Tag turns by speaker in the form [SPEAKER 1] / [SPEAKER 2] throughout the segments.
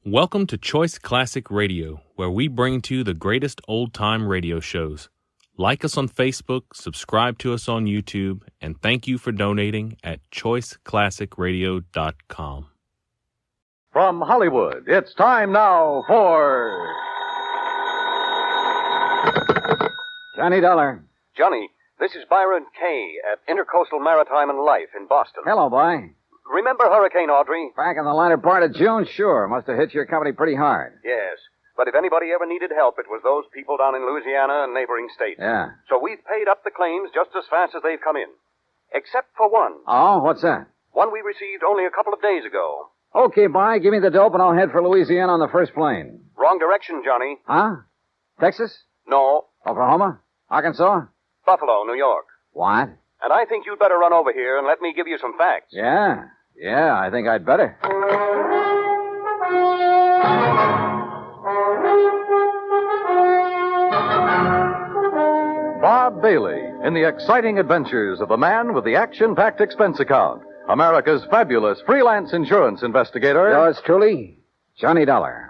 [SPEAKER 1] Welcome to Choice Classic Radio, where we bring to you the greatest old-time radio shows. Like us on Facebook, subscribe to us on YouTube, and thank you for donating at choiceclassicradio.com.
[SPEAKER 2] From Hollywood, it's time now for...
[SPEAKER 3] Johnny Dollar.
[SPEAKER 4] Johnny, this is Byron Kay at Intercoastal Maritime and Life in Boston.
[SPEAKER 3] Hello, boy.
[SPEAKER 4] Remember Hurricane Audrey?
[SPEAKER 3] Back in the latter part of June, sure. Must have hit your company pretty hard.
[SPEAKER 4] Yes. But if anybody ever needed help, it was those people down in Louisiana and neighboring states.
[SPEAKER 3] Yeah.
[SPEAKER 4] So we've paid up the claims just as fast as they've come in. Except for one.
[SPEAKER 3] Oh, what's that?
[SPEAKER 4] One we received only a couple of days ago.
[SPEAKER 3] Okay, bye. Give me the dope and I'll head for Louisiana on the first plane.
[SPEAKER 4] Wrong direction, Johnny.
[SPEAKER 3] Huh? Texas?
[SPEAKER 4] No.
[SPEAKER 3] Oklahoma? Arkansas?
[SPEAKER 4] Buffalo, New York.
[SPEAKER 3] What?
[SPEAKER 4] And I think you'd better run over here and let me give you some facts.
[SPEAKER 3] Yeah, I think I'd better.
[SPEAKER 2] Bob Bailey in the exciting adventures of the man with the action-packed expense account. America's fabulous freelance insurance investigator.
[SPEAKER 3] Yours truly, Johnny Dollar.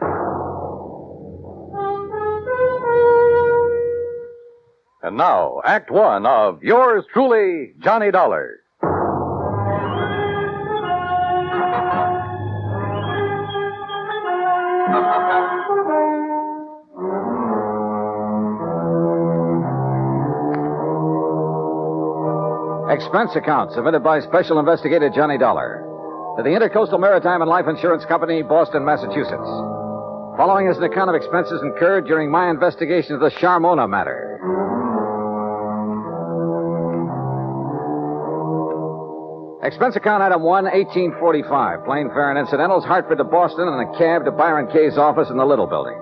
[SPEAKER 2] And now, Act One of yours truly, Johnny Dollar.
[SPEAKER 3] Expense account submitted by Special Investigator Johnny Dollar to the Intercoastal Maritime and Life Insurance Company, Boston, Massachusetts. Following is an account of expenses incurred during my investigation of the Charmona matter. Expense account item 1, 1845. Plane fare and incidentals, Hartford to Boston, and a cab to Byron Kay's office in the Little Building.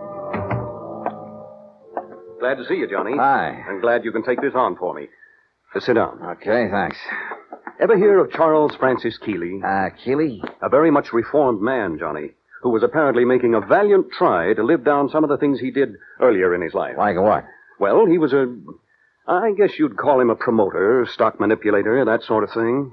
[SPEAKER 4] Glad to see you, Johnny.
[SPEAKER 3] Hi.
[SPEAKER 4] I'm glad you can take this on for me. Sit down.
[SPEAKER 3] Okay, thanks.
[SPEAKER 4] Ever hear of Charles Francis Keeley?
[SPEAKER 3] Keeley?
[SPEAKER 4] A very much reformed man, Johnny, who was apparently making a valiant try to live down some of the things he did earlier in his life.
[SPEAKER 3] Like what?
[SPEAKER 4] Well, he was I guess you'd call him a promoter, stock manipulator, that sort of thing.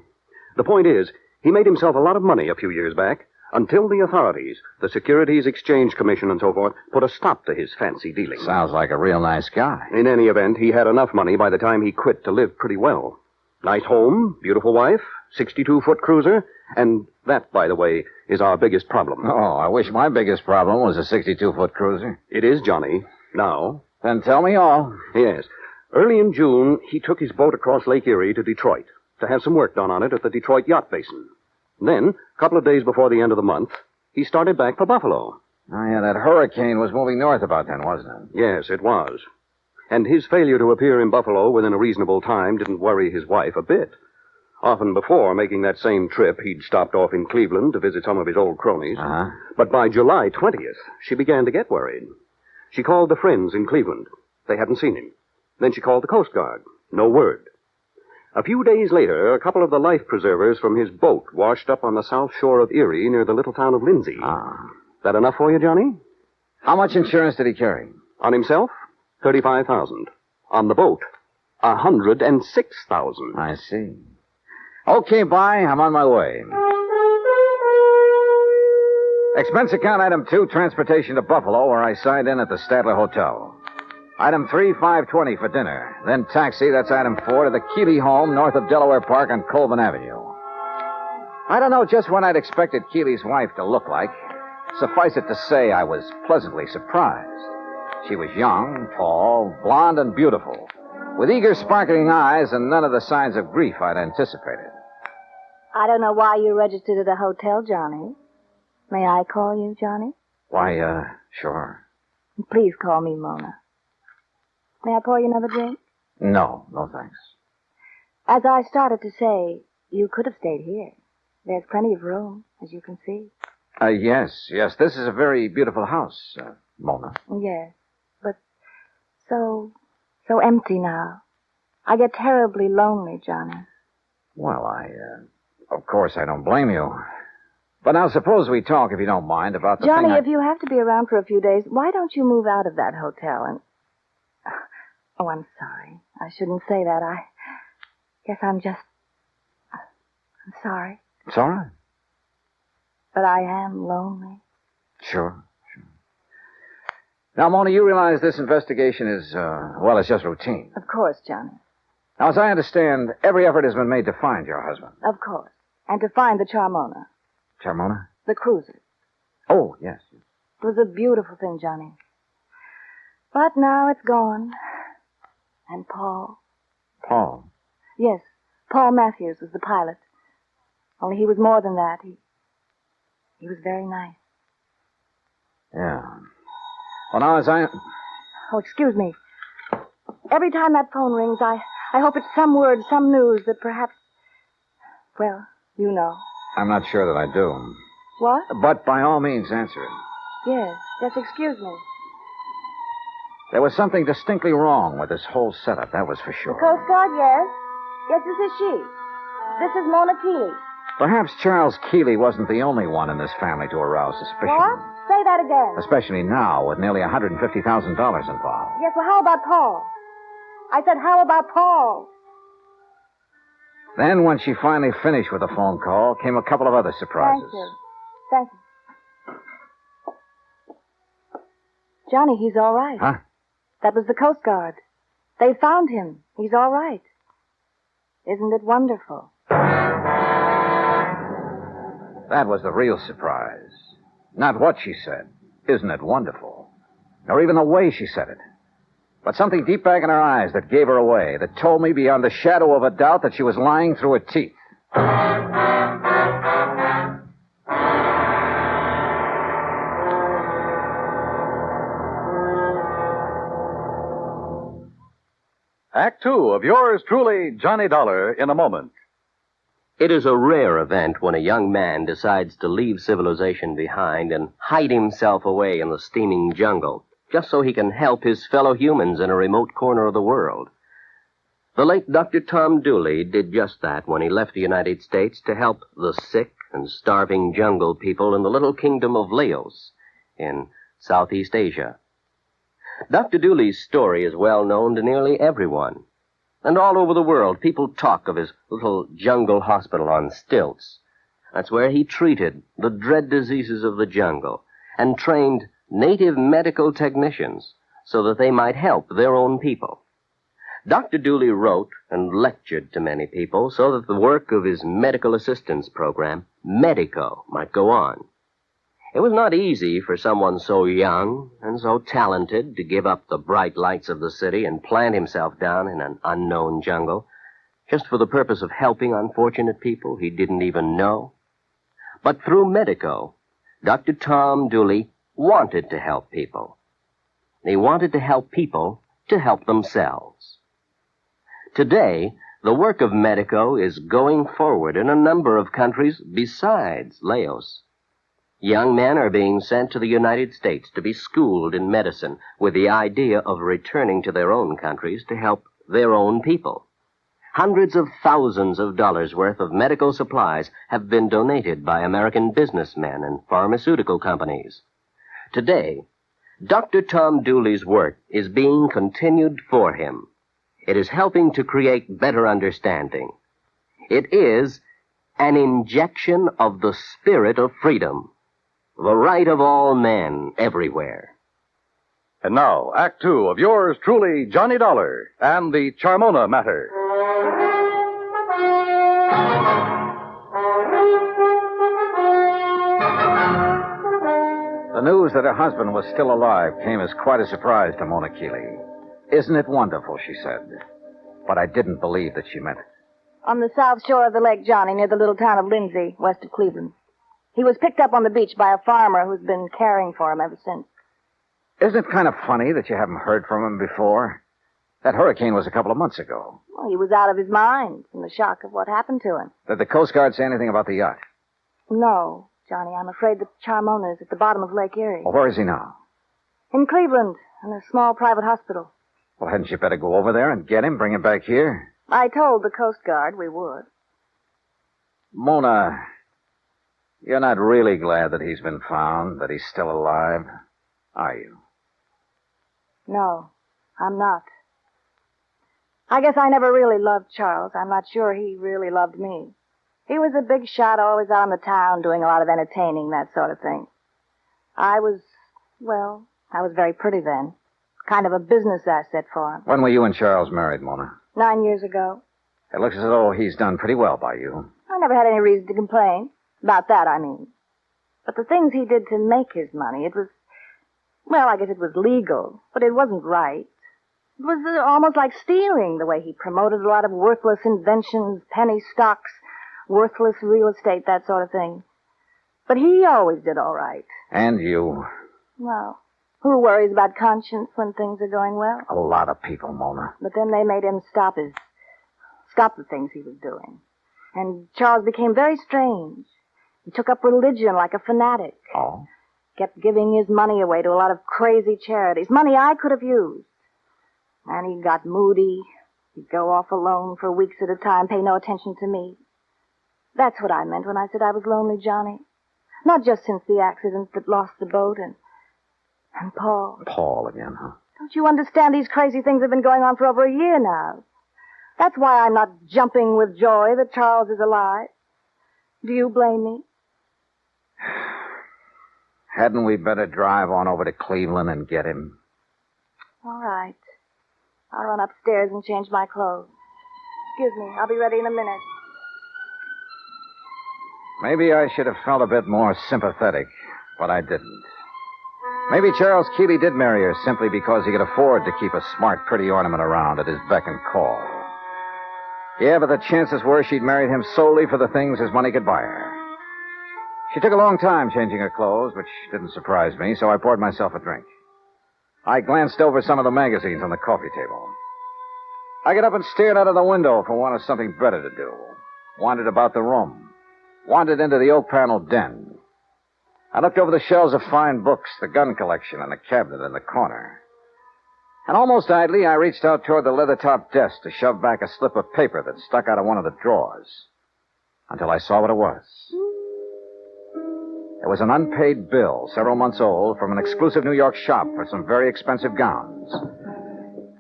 [SPEAKER 4] The point is, he made himself a lot of money a few years back until the authorities, the Securities Exchange Commission and so forth, put a stop to his fancy dealing.
[SPEAKER 3] Sounds like a real nice guy.
[SPEAKER 4] In any event, he had enough money by the time he quit to live pretty well. Nice home, beautiful wife, 62-foot cruiser, and that, by the way, is our biggest problem.
[SPEAKER 3] Oh, I wish my biggest problem was a 62-foot cruiser.
[SPEAKER 4] It is, Johnny. Now.
[SPEAKER 3] Then tell me all.
[SPEAKER 4] Yes. Early in June, he took his boat across Lake Erie to Detroit to have some work done on it at the Detroit Yacht Basin. Then, a couple of days before the end of the month, he started back for Buffalo.
[SPEAKER 3] Oh, yeah, that hurricane was moving north about then, wasn't it?
[SPEAKER 4] Yes, it was. And his failure to appear in Buffalo within a reasonable time didn't worry his wife a bit. Often before making that same trip, he'd stopped off in Cleveland to visit some of his old cronies.
[SPEAKER 3] Uh-huh.
[SPEAKER 4] But by July 20th, she began to get worried. She called the friends in Cleveland. They hadn't seen him. Then she called the Coast Guard. No word. A few days later, a couple of the life preservers from his boat washed up on the south shore of Erie near the little town of Lindsay.
[SPEAKER 3] Ah.
[SPEAKER 4] That enough for you, Johnny?
[SPEAKER 3] How much insurance did he carry?
[SPEAKER 4] On himself, $35,000. On the boat, $106,000.
[SPEAKER 3] I see. Okay, bye. I'm on my way. Expense account item 2, transportation to Buffalo, where I signed in at the Statler Hotel. Item 3, $5.20 for dinner. Then taxi, that's item 4, to the Keeley home north of Delaware Park on Colvin Avenue. I don't know just what I'd expected Keeley's wife to look like. Suffice it to say, I was pleasantly surprised. She was young, tall, blonde, and beautiful, with eager, sparkling eyes and none of the signs of grief I'd anticipated.
[SPEAKER 5] I don't know why you registered at the hotel, Johnny. May I call you Johnny?
[SPEAKER 3] Why, sure.
[SPEAKER 5] Please call me Mona. May I pour you another drink?
[SPEAKER 3] No, thanks.
[SPEAKER 5] As I started to say, you could have stayed here. There's plenty of room, as you can see.
[SPEAKER 3] Yes. This is a very beautiful house, Mona.
[SPEAKER 5] Yes, but so empty now. I get terribly lonely, Johnny.
[SPEAKER 3] Well, of course I don't blame you. But now suppose we talk, if you don't mind, about the
[SPEAKER 5] Johnny,
[SPEAKER 3] thing
[SPEAKER 5] if you have to be around for a few days, why don't you move out of that hotel and... Oh, I'm sorry. I shouldn't say that. I guess I'm sorry.
[SPEAKER 3] It's all right.
[SPEAKER 5] But I am lonely.
[SPEAKER 3] Sure. Now, Mona, you realize this investigation is, it's just routine.
[SPEAKER 5] Of course, Johnny.
[SPEAKER 3] Now, as I understand, every effort has been made to find your husband.
[SPEAKER 5] Of course. And to find the Charmona.
[SPEAKER 3] Charmona?
[SPEAKER 5] The cruiser.
[SPEAKER 3] Oh, yes.
[SPEAKER 5] It was a beautiful thing, Johnny. But now it's gone. And Paul.
[SPEAKER 3] Paul?
[SPEAKER 5] Yes, Paul Matthews was the pilot. Only he was more than that. He was very nice.
[SPEAKER 3] Yeah. Well, now, as I...
[SPEAKER 5] Oh, excuse me. Every time that phone rings, I hope it's some word, some news that perhaps... Well, you know.
[SPEAKER 3] I'm not sure that I do.
[SPEAKER 5] What?
[SPEAKER 3] But by all means, answer it.
[SPEAKER 5] Yes, just excuse me.
[SPEAKER 3] There was something distinctly wrong with this whole setup, that was for
[SPEAKER 5] The
[SPEAKER 3] sure.
[SPEAKER 5] Coast Guard, yes. Yes, this is she. This is Mona Keeley.
[SPEAKER 3] Perhaps Charles Keeley wasn't the only one in this family to arouse suspicion.
[SPEAKER 5] What? Say that again.
[SPEAKER 3] Especially now, with nearly $150,000 involved.
[SPEAKER 5] Yes, well, how about Paul? I said, how about Paul?
[SPEAKER 3] Then, when she finally finished with the phone call, came a couple of other surprises.
[SPEAKER 5] Thank you. Thank you. Johnny, he's all right.
[SPEAKER 3] Huh?
[SPEAKER 5] That was the Coast Guard. They found him. He's all right. Isn't it wonderful?
[SPEAKER 3] That was the real surprise. Not what she said. Isn't it wonderful? Or even the way she said it. But something deep back in her eyes that gave her away, that told me beyond the shadow of a doubt that she was lying through her teeth.
[SPEAKER 2] Act two of yours truly, Johnny Dollar, in a moment.
[SPEAKER 4] It is a rare event when a young man decides to leave civilization behind and hide himself away in the steaming jungle, just so he can help his fellow humans in a remote corner of the world. The late Dr. Tom Dooley did just that when he left the United States to help the sick and starving jungle people in the little kingdom of Laos in Southeast Asia. Dr. Dooley's story is well known to nearly everyone. And all over the world, people talk of his little jungle hospital on stilts. That's where he treated the dread diseases of the jungle and trained native medical technicians so that they might help their own people. Dr. Dooley wrote and lectured to many people so that the work of his medical assistance program, Medico, might go on. It was not easy for someone so young and so talented to give up the bright lights of the city and plant himself down in an unknown jungle just for the purpose of helping unfortunate people he didn't even know. But through Medico, Dr. Tom Dooley wanted to help people. He wanted to help people to help themselves. Today, the work of Medico is going forward in a number of countries besides Laos. Young men are being sent to the United States to be schooled in medicine with the idea of returning to their own countries to help their own people. Hundreds of thousands of dollars worth of medical supplies have been donated by American businessmen and pharmaceutical companies. Today, Dr. Tom Dooley's work is being continued for him. It is helping to create better understanding. It is an injection of the spirit of freedom. The right of all men everywhere.
[SPEAKER 2] And now, Act two of yours truly, Johnny Dollar, and the Charmona matter.
[SPEAKER 3] The news that her husband was still alive came as quite a surprise to Mona Keeley. Isn't it wonderful, she said. But I didn't believe that she meant it.
[SPEAKER 5] On the south shore of the lake, Johnny, near the little town of Lindsay, west of Cleveland. He was picked up on the beach by a farmer who's been caring for him ever since.
[SPEAKER 3] Isn't it kind of funny that you haven't heard from him before? That hurricane was a couple of months ago.
[SPEAKER 5] Well, he was out of his mind from the shock of what happened to him.
[SPEAKER 3] Did the Coast Guard say anything about the yacht?
[SPEAKER 5] No, Johnny, I'm afraid the Charmona is at the bottom of Lake Erie.
[SPEAKER 3] Well, where is he now?
[SPEAKER 5] In Cleveland, in a small private hospital.
[SPEAKER 3] Well, hadn't you better go over there and get him, bring him back here?
[SPEAKER 5] I told the Coast Guard we would.
[SPEAKER 3] Mona, you're not really glad that he's been found, that he's still alive, are you?
[SPEAKER 5] No, I'm not. I guess I never really loved Charles. I'm not sure he really loved me. He was a big shot, always out in the town, doing a lot of entertaining, that sort of thing. I was, well, I was very pretty then. Kind of a business asset for him.
[SPEAKER 3] When were you and Charles married, Mona?
[SPEAKER 5] 9 years ago.
[SPEAKER 3] It looks as though he's done pretty well by you.
[SPEAKER 5] I never had any reason to complain. About that, I mean. But the things he did to make his money, it was... Well, I guess it was legal, but it wasn't right. It was almost like stealing, the way he promoted a lot of worthless inventions, penny stocks, worthless real estate, that sort of thing. But he always did all right.
[SPEAKER 3] And you.
[SPEAKER 5] Well, who worries about conscience when things are going well?
[SPEAKER 3] A lot of people, Mona.
[SPEAKER 5] But then they made him stop the things he was doing. And Charles became very strange. He took up religion like a fanatic.
[SPEAKER 3] Oh?
[SPEAKER 5] Kept giving his money away to a lot of crazy charities. Money I could have used. And he got moody. He'd go off alone for weeks at a time, pay no attention to me. That's what I meant when I said I was lonely, Johnny. Not just since the accident that lost the boat and Paul.
[SPEAKER 3] Paul again, huh?
[SPEAKER 5] Don't you understand? These crazy things have been going on for over a year now. That's why I'm not jumping with joy that Charles is alive. Do you blame me?
[SPEAKER 3] Hadn't we better drive on over to Cleveland and get him?
[SPEAKER 5] All right. I'll run upstairs and change my clothes. Excuse me. I'll be ready in a minute.
[SPEAKER 3] Maybe I should have felt a bit more sympathetic, but I didn't. Maybe Charles Keeley did marry her simply because he could afford to keep a smart, pretty ornament around at his beck and call. Yeah, but the chances were she'd married him solely for the things his money could buy her. She took a long time changing her clothes, which didn't surprise me, so I poured myself a drink. I glanced over some of the magazines on the coffee table. I got up and stared out of the window for want of something better to do. Wandered about the room. Wandered into the oak-paneled den. I looked over the shelves of fine books, the gun collection, and the cabinet in the corner. And almost idly, I reached out toward the leather-topped desk to shove back a slip of paper that stuck out of one of the drawers. Until I saw what it was. It was an unpaid bill, several months old, from an exclusive New York shop for some very expensive gowns.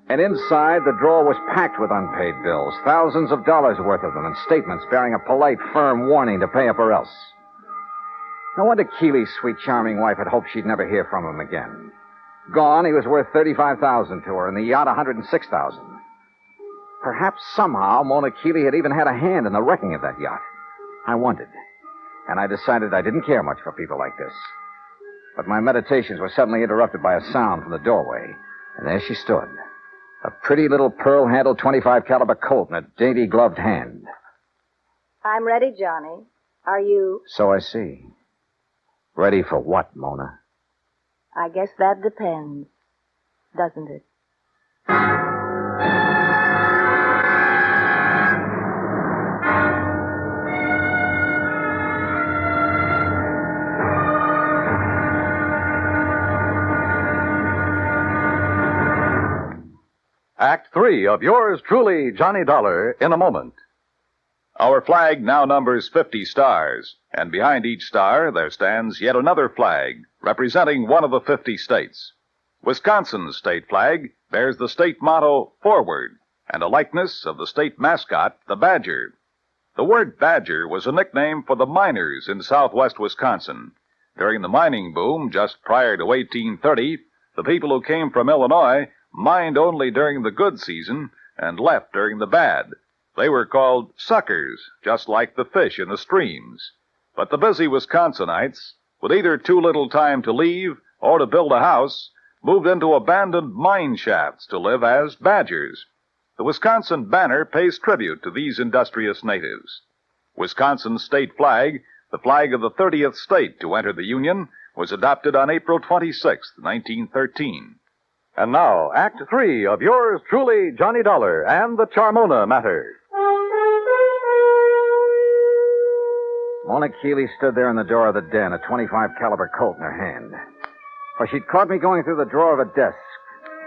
[SPEAKER 3] And inside, the drawer was packed with unpaid bills, thousands of dollars worth of them, and statements bearing a polite, firm warning to pay up or else. No wonder Keeley's sweet, charming wife had hoped she'd never hear from him again. Gone, he was worth $35,000 to her, and the yacht $106,000. Perhaps somehow Mona Keeley had even had a hand in the wrecking of that yacht. I wondered. And I decided I didn't care much for people like this. But my meditations were suddenly interrupted by a sound from the doorway. And there she stood. A pretty little pearl-handled .25 caliber Colt in a dainty gloved hand.
[SPEAKER 5] I'm ready, Johnny. Are you?
[SPEAKER 3] So I see. Ready for what, Mona?
[SPEAKER 5] I guess that depends, doesn't it?
[SPEAKER 2] Act 3 of yours truly, Johnny Dollar, in a moment.
[SPEAKER 6] Our flag now numbers 50 stars, and behind each star there stands yet another flag, representing one of the 50 states. Wisconsin's state flag bears the state motto, Forward, and a likeness of the state mascot, the badger. The word badger was a nickname for the miners in southwest Wisconsin. During the mining boom just prior to 1830, the people who came from Illinois mined only during the good season and left during the bad. They were called suckers, just like the fish in the streams. But the busy Wisconsinites, with either too little time to leave or to build a house, moved into abandoned mine shafts to live as badgers. The Wisconsin banner pays tribute to these industrious natives. Wisconsin's state flag, the flag of the 30th state to enter the Union, was adopted on April 26, 1913.
[SPEAKER 2] And now, Act 3 of yours truly, Johnny Dollar, and the Charmona matter.
[SPEAKER 3] Mona Keeley stood there in the door of the den, a .25 caliber Colt in her hand. For she'd caught me going through the drawer of a desk,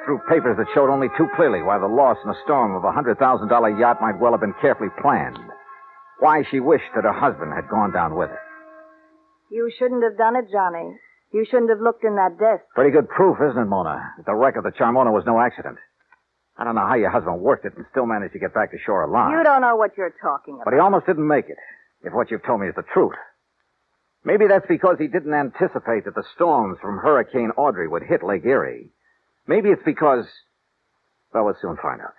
[SPEAKER 3] through papers that showed only too clearly why the loss in a storm of a $100,000 yacht might well have been carefully planned. Why she wished that her husband had gone down with her.
[SPEAKER 5] You shouldn't have done it, Johnny. You shouldn't have looked in that desk.
[SPEAKER 3] Pretty good proof, isn't it, Mona, that the wreck of the Charmona was no accident. I don't know how your husband worked it and still managed to get back to shore alive.
[SPEAKER 5] You don't know what you're talking about.
[SPEAKER 3] But he almost didn't make it, if what you've told me is the truth. Maybe that's because he didn't anticipate that the storms from Hurricane Audrey would hit Lake Erie. Maybe it's because... Well, we'll soon find out.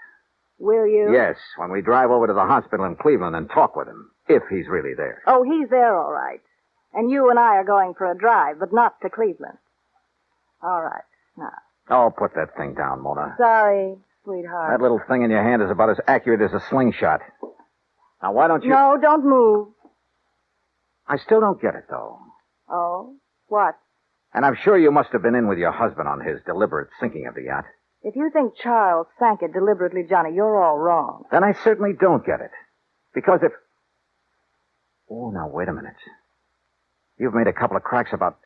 [SPEAKER 5] Will you?
[SPEAKER 3] Yes, when we drive over to the hospital in Cleveland and talk with him, if he's really there.
[SPEAKER 5] Oh, he's there, all right. And you and I are going for a drive, but not to Cleveland. All right, now.
[SPEAKER 3] Oh, put that thing down, Mona.
[SPEAKER 5] Sorry, sweetheart.
[SPEAKER 3] That little thing in your hand is about as accurate as a slingshot. Now, why don't you...
[SPEAKER 5] No, don't move.
[SPEAKER 3] I still don't get it, though.
[SPEAKER 5] Oh? What?
[SPEAKER 3] And I'm sure you must have been in with your husband on his deliberate sinking of the yacht.
[SPEAKER 5] If you think Charles sank it deliberately, Johnny, you're all wrong.
[SPEAKER 3] Then I certainly don't get it. Because if... Oh, now, wait a minute. You've made a couple of cracks about...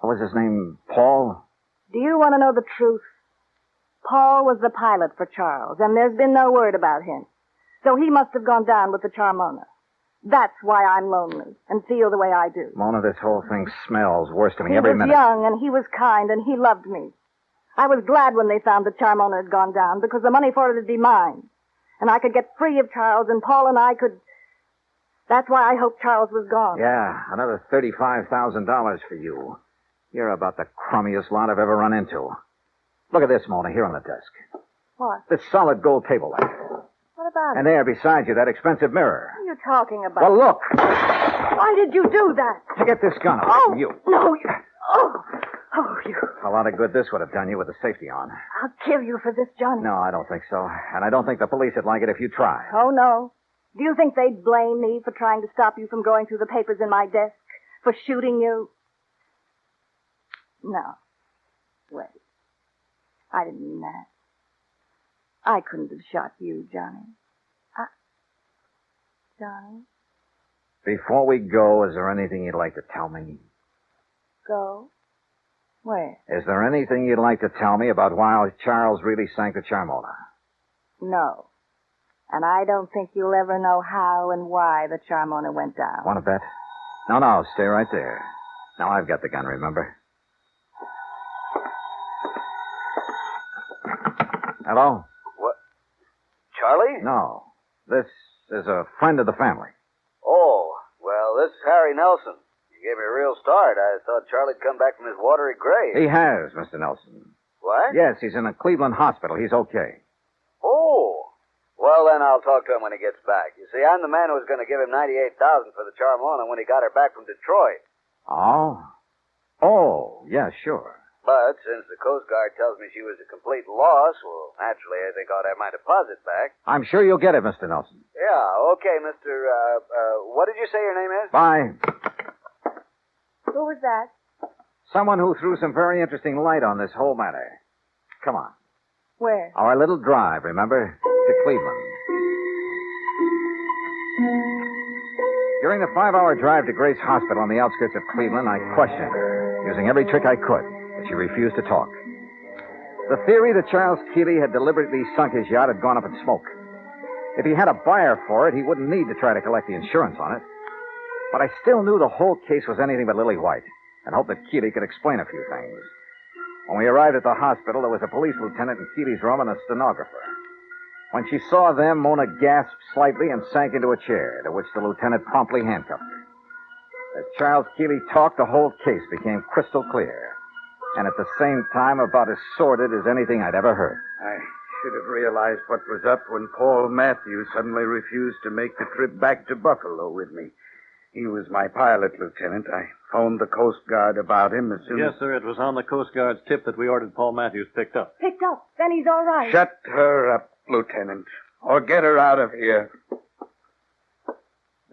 [SPEAKER 3] What was his name? Paul?
[SPEAKER 5] Do you want to know the truth? Paul was the pilot for Charles, and there's been no word about him. So he must have gone down with the Charmona. That's why I'm lonely and feel the way I do.
[SPEAKER 3] Mona, this whole thing smells worse to me
[SPEAKER 5] He
[SPEAKER 3] every
[SPEAKER 5] was
[SPEAKER 3] minute.
[SPEAKER 5] young, and he was kind, and he loved me. I was glad when they found that Charmona had gone down, because the money for it would be mine. And I could get free of Charles, and Paul and I could... That's why I hoped Charles was gone.
[SPEAKER 3] Yeah, another $35,000 for you. You're about the crummiest lot I've ever run into. Look at this, Mona, here on the desk.
[SPEAKER 5] What?
[SPEAKER 3] This solid gold table lamp.
[SPEAKER 5] What about
[SPEAKER 3] And
[SPEAKER 5] it?
[SPEAKER 3] there beside you, that expensive mirror.
[SPEAKER 5] What are you talking about?
[SPEAKER 3] Well, look.
[SPEAKER 5] Why did you do that?
[SPEAKER 3] To get this gun away from you.
[SPEAKER 5] No, you... Oh, you...
[SPEAKER 3] A lot of good this would have done you with the safety on.
[SPEAKER 5] I'll kill you for this, Johnny.
[SPEAKER 3] No, I don't think so. And I don't think the police would like it if you try.
[SPEAKER 5] Oh, no. Do you think they'd blame me for trying to stop you from going through the papers in my desk? For shooting you? No. Wait. I didn't mean that. I couldn't have shot you, Johnny. Johnny?
[SPEAKER 3] Before we go, is there anything you'd like to tell me?
[SPEAKER 5] Go? Where?
[SPEAKER 3] Is there anything you'd like to tell me about why Charles really sank the Charmona?
[SPEAKER 5] No. And I don't think you'll ever know how and why the Charmona went down.
[SPEAKER 3] Want to bet? No, stay right there. Now I've got the gun, remember? Hello?
[SPEAKER 7] What? Charlie?
[SPEAKER 3] No. This is a friend of the family.
[SPEAKER 7] Oh, well, this is Harry Nelson. You gave me a real start. I thought Charlie'd come back from his watery grave.
[SPEAKER 3] He has, Mr. Nelson.
[SPEAKER 7] What?
[SPEAKER 3] Yes, he's in a Cleveland hospital. He's okay.
[SPEAKER 7] Oh. Well, then I'll talk to him when he gets back. You see, I'm the man who was going to give him $98,000 for the Charmona when he got her back from Detroit.
[SPEAKER 3] Oh, yeah, sure.
[SPEAKER 7] But since the Coast Guard tells me she was a complete loss, well, naturally, I think I'll have my deposit back.
[SPEAKER 3] I'm sure you'll get it, Mr. Nelson.
[SPEAKER 7] Yeah, okay, Mr. What did you say your name is?
[SPEAKER 3] Bye.
[SPEAKER 5] Who was that?
[SPEAKER 3] Someone who threw some very interesting light on this whole matter. Come on.
[SPEAKER 5] Where?
[SPEAKER 3] Our little drive, remember? To Cleveland. During the 5-hour drive to Grace Hospital on the outskirts of Cleveland, I questioned her, using every trick I could, but she refused to talk. The theory that Charles Keeley had deliberately sunk his yacht had gone up in smoke. If he had a buyer for it, he wouldn't need to try to collect the insurance on it. But I still knew the whole case was anything but lily white, and hoped that Keeley could explain a few things. When we arrived at the hospital, there was a police lieutenant in Keeley's room and a stenographer. When she saw them, Mona gasped slightly and sank into a chair, to which the lieutenant promptly handcuffed her. As Charles Keeley talked, the whole case became crystal clear, and at the same time about as sordid as anything I'd ever heard.
[SPEAKER 8] I should have realized what was up when Paul Matthews suddenly refused to make the trip back to Buffalo with me. He was my pilot, Lieutenant. I phoned the Coast Guard about him as soon as...
[SPEAKER 9] Yes, sir. It was on the Coast Guard's tip that we ordered Paul Matthews picked up.
[SPEAKER 5] Picked up. Then he's all right.
[SPEAKER 8] Shut her up, Lieutenant, or get her out of here.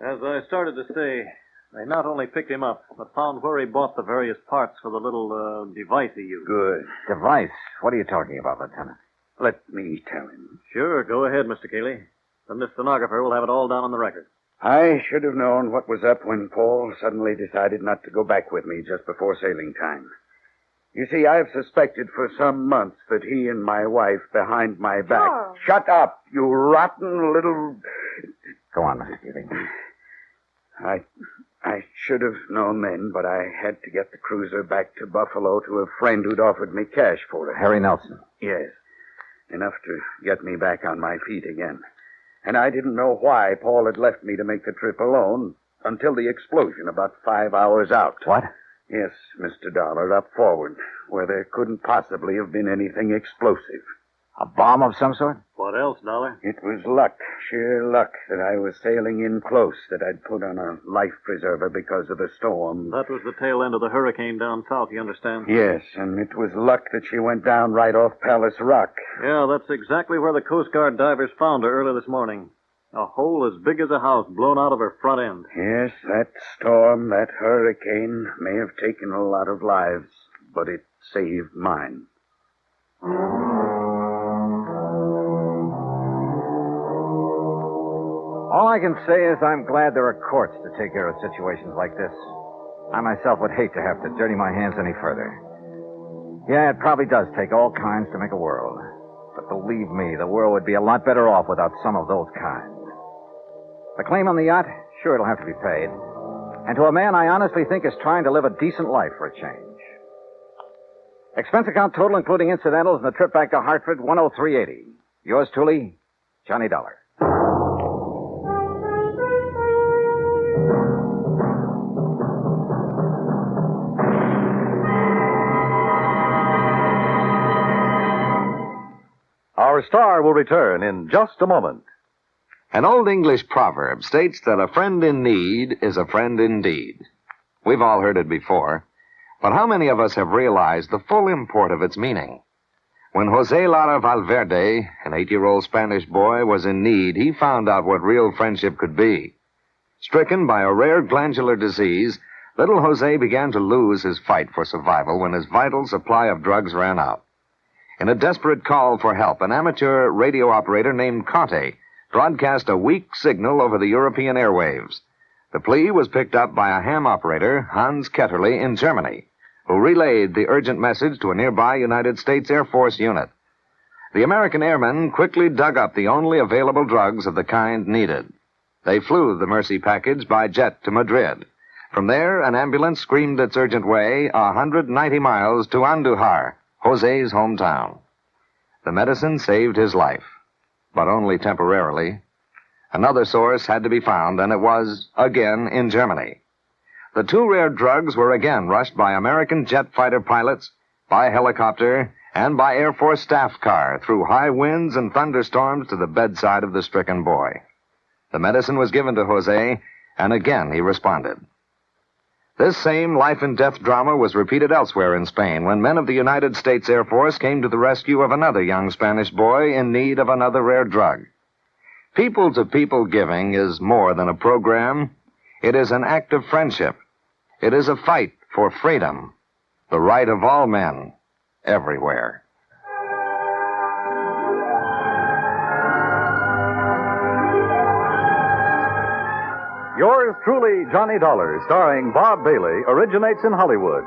[SPEAKER 9] As I started to say, they not only picked him up, but found where he bought the various parts for the little device he used.
[SPEAKER 8] Good.
[SPEAKER 3] Device? What are you talking about, Lieutenant?
[SPEAKER 8] Let me tell him.
[SPEAKER 9] Sure, go ahead, Mr. Keeley. Then this stenographer will have it all down on the record.
[SPEAKER 8] I should have known what was up when Paul suddenly decided not to go back with me just before sailing time. You see, I've suspected for some months that he and my wife behind my back...
[SPEAKER 5] Charles.
[SPEAKER 8] Shut up, you rotten little...
[SPEAKER 3] Go on, Mr. Keeley.
[SPEAKER 8] I should have known then, but I had to get the cruiser back to Buffalo to a friend who'd offered me cash for it.
[SPEAKER 3] Harry Nelson.
[SPEAKER 8] Yes. Enough to get me back on my feet again. And I didn't know why Paul had left me to make the trip alone. until the explosion about 5 hours out.
[SPEAKER 3] What?
[SPEAKER 8] Yes, Mr. Dollar, up forward, where there couldn't possibly have been anything explosive.
[SPEAKER 3] A bomb of some sort?
[SPEAKER 9] What else, Dollar?
[SPEAKER 8] It was luck, sheer luck, that I was sailing in close, that I'd put on a life preserver because of the storm.
[SPEAKER 9] That was the tail end of the hurricane down south, you understand?
[SPEAKER 8] Yes, and it was luck that she went down right off Palace Rock.
[SPEAKER 9] Yeah, that's exactly where the Coast Guard divers found her early this morning. A hole as big as a house blown out of her front end.
[SPEAKER 8] Yes, that storm, that hurricane, may have taken a lot of lives, but it saved mine.
[SPEAKER 3] All I can say is I'm glad there are courts to take care of situations like this. I myself would hate to have to dirty my hands any further. Yeah, it probably does take all kinds to make a world. But believe me, the world would be a lot better off without some of those kinds. The claim on the yacht, sure, it'll have to be paid. And to a man I honestly think is trying to live a decent life for a change. Expense account total, including incidentals and the trip back to Hartford, $103.80. Yours truly, Johnny Dollar.
[SPEAKER 2] Our star will return in just a moment.
[SPEAKER 10] An old English proverb states that a friend in need is a friend indeed. We've all heard it before, but how many of us have realized the full import of its meaning? When Jose Lara Valverde, an 8-year-old Spanish boy, was in need, he found out what real friendship could be. Stricken by a rare glandular disease, little Jose began to lose his fight for survival when his vital supply of drugs ran out. In a desperate call for help, an amateur radio operator named Conte broadcast a weak signal over the European airwaves. The plea was picked up by a ham operator, Hans Ketterle, in Germany, who relayed the urgent message to a nearby United States Air Force unit. The American airmen quickly dug up the only available drugs of the kind needed. They flew the Mercy package by jet to Madrid. From there, an ambulance screamed its urgent way 190 miles to Andújar, Jose's hometown. The medicine saved his life, but only temporarily. Another source had to be found, and it was, again, in Germany. The two rare drugs were again rushed by American jet fighter pilots, by helicopter, and by Air Force staff car through high winds and thunderstorms to the bedside of the stricken boy. The medicine was given to Jose, and again he responded. This same life-and-death drama was repeated elsewhere in Spain when men of the United States Air Force came to the rescue of another young Spanish boy in need of another rare drug. People-to-people giving is more than a program. It is an act of friendship. It is a fight for freedom, the right of all men, everywhere.
[SPEAKER 2] Yours truly, Johnny Dollar, starring Bob Bailey, originates in Hollywood.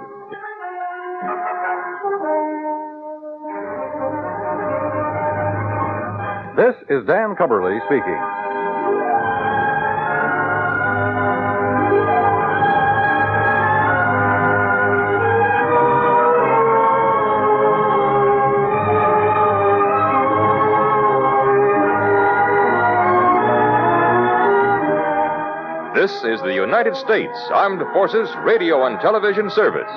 [SPEAKER 2] This is Dan Cubberly speaking.
[SPEAKER 11] This is the United States Armed Forces Radio and Television Service.